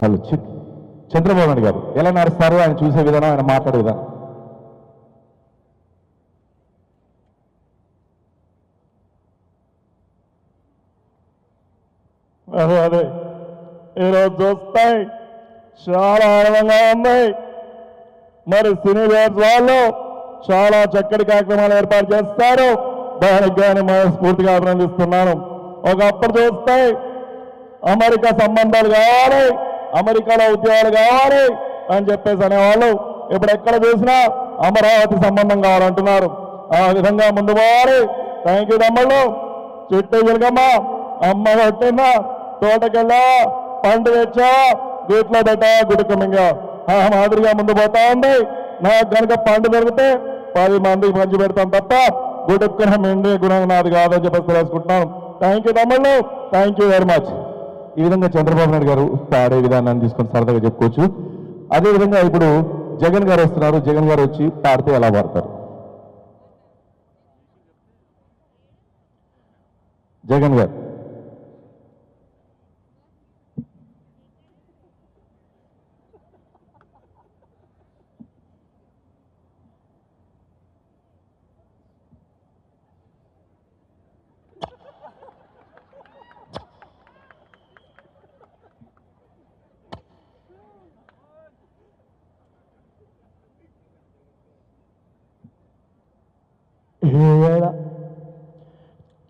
వాళ్ళు చంద్రబాబు నాయుడు గారు ఎలా నడుస్తారు, ఆయన చూసే విధానం, ఆయన మాట్లాడే విధానం. అదే ఈరోజు చూస్తాయి చాలా ఆనందంగా ఉంది. మరి సినీ వాళ్ళు చాలా చక్కటి కార్యక్రమాలు ఏర్పాటు చేస్తారు. దానికి కానీ మనస్ఫూర్తిగా అభినందిస్తున్నాను. ఒకప్పుడు చూస్తాయి అమెరికా సంబంధాలు కావాలి, అమెరికాలో ఉద్యోగాలు కావాలి అని చెప్పేసి అనేవాళ్ళు. ఇప్పుడు ఎక్కడ చూసినా అమరావతి సంబంధం కావాలంటున్నారు. ఆ విధంగా ముందు పోవాలి. థ్యాంక్ యూ తమ్ముళ్ళు. చుట్టూ వెలుగమ్మ అమ్మ కొట్టిందా, తోటకెళ్ళా, పండు తెచ్చా, గూట్లో పెట్టా, గుడికి మింగా ఆ మాదిరిగా ముందు పోతా ఉంది. నాకు కనుక పండు దొరికితే 10 మందికి పంచి పెడతాను తప్ప గుడుక్కున మిండి గుణం నాది కాదని చెప్పేసి తెలుసుకుంటున్నాను. థ్యాంక్ యూ తమ్ముళ్ళు, థ్యాంక్ యూ వెరీ మచ్. ఈ విధంగా చంద్రబాబు నాయుడు గారు పాడే విధానాన్ని తీసుకొని సరదాగా చెప్పుకోవచ్చు. అదేవిధంగా ఇప్పుడు జగన్ గారు వస్తున్నారు. జగన్ గారు వచ్చి పాడితే ఎలా పాడతారు? జగన్ గారు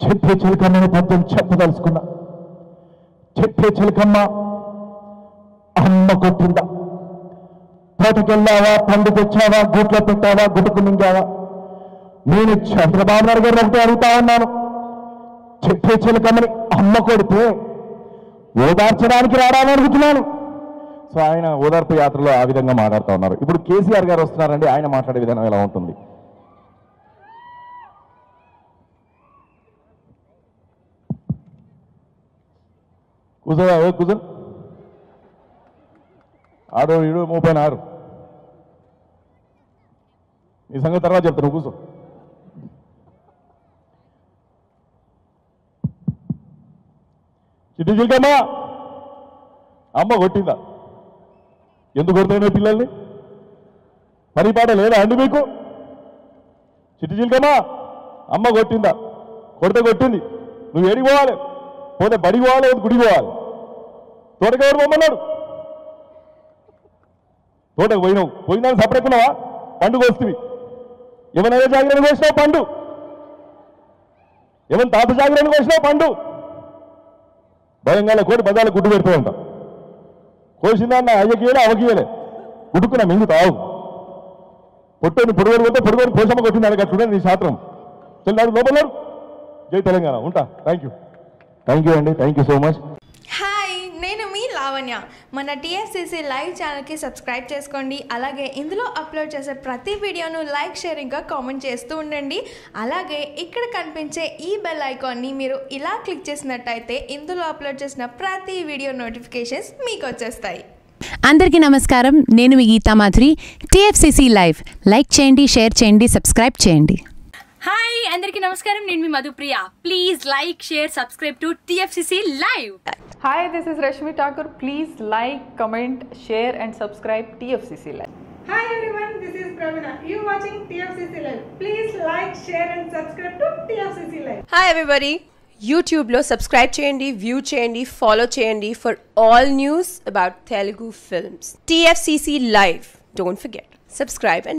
చెట్టు చిలకమ్మని పద్యం చెప్పదలుచుకున్నా. చెట్టు చిలకమ్మ అమ్మ కొట్టిందా, తోటకెళ్ళావా, పండు తెచ్చావా, గూట్లో పెట్టావా, గుట్టుకు మింగావా? నేను చంద్రబాబు నాయుడు గారు ఒకటి అడుగుతా ఉన్నాను. చెట్టు చిలకమ్మని అమ్మ కొడితే ఓదార్చడానికి రావాలని అడుగుతున్నాను. సో ఆయన ఓదార్పు యాత్రలో ఆ విధంగా మాట్లాడుతూ ఉన్నారు. ఇప్పుడు కేసీఆర్ గారు వస్తున్నారండి. ఆయన మాట్లాడే విధానం ఎలా ఉంటుంది? కూర్చోవా, కూర్చో. ఆడో 36 ఈ సంగతి తర్వాత చెప్తాను. కూర్చో. చిట్టి చిలకమ్మా అమ్మ కొట్టిందా? ఎందుకు కొడతాయి పిల్లల్ని? పని పాట లేదా అండి మీకు? చిట్టి చిలకమ్మా అమ్మ కొట్టిందా? కొడితే కొట్టింది. నువ్వు ఏడికి పోవాలి? పోతే బడికి పోవాలి, గుడికి పోవాలి. తోటకి ఎవరు పోమన్నాడు? తోటకు పోయినావు, పోయిందని సపరేకున్నావా? పండుగ వస్తుంది. ఏమైనా జాగ్రత్త కోసినావు పండు, ఏమైనా తాత జాగ్రత్త కోసినావు పండు. భయంగా కోటి బజార్లో గుడ్డు పెడుతూ ఉంటాం. కోసిందాన్న అయ్యకీయలే, అవకీయలే, గుడ్డుకున్నా మింగుతావు. పొట్టుని పొడుగోడు పోతే పొడుగోడు పోసమ్మ కొట్టింది. అని అట్లుండే నీ శాస్త్రం. చెల్లాడు లోపలన్నాడు. జై తెలంగాణ. ఉంటా. Thank you. థ్యాంక్ యూ అండి. Thank you so much. Hi, నేను మీ లావణ్య. మన టీఎఫ్సీసీ లైవ్ ఛానల్కి సబ్స్క్రైబ్ చేసుకోండి. అలాగే ఇందులో అప్లోడ్ చేసే ప్రతి వీడియోను లైక్, షేర్ ఇంకా కామెంట్ చేస్తూ ఉండండి. అలాగే ఇక్కడ కనిపించే ఈ బెల్ ఐకాన్ని మీరు ఇలా క్లిక్ చేసినట్టయితే ఇందులో అప్లోడ్ చేసిన ప్రతి వీడియో నోటిఫికేషన్స్ మీకు వచ్చేస్తాయి. అందరికీ నమస్కారం. నేను మీ Geeta Madhuri. TFCC live like చేయండి, షేర్ చేయండి, సబ్స్క్రైబ్ చేయండి. హాయ్, అందరికీ నమస్కారం. నేను మీ Madhupriya. Please like, share, subscribe to TFCC Live. Hi, this is Rashmi Thakur. Please like, comment, share and subscribe TFCC Live. Hi everyone, this is Pravina. You watching TFCC Live. Please like, share and subscribe to TFCC Live. Hi everybody. YouTube lo subscribe cheyandi, view cheyandi, follow cheyandi for all news about Telugu films. TFCC Live. Don't forget. Subscribe and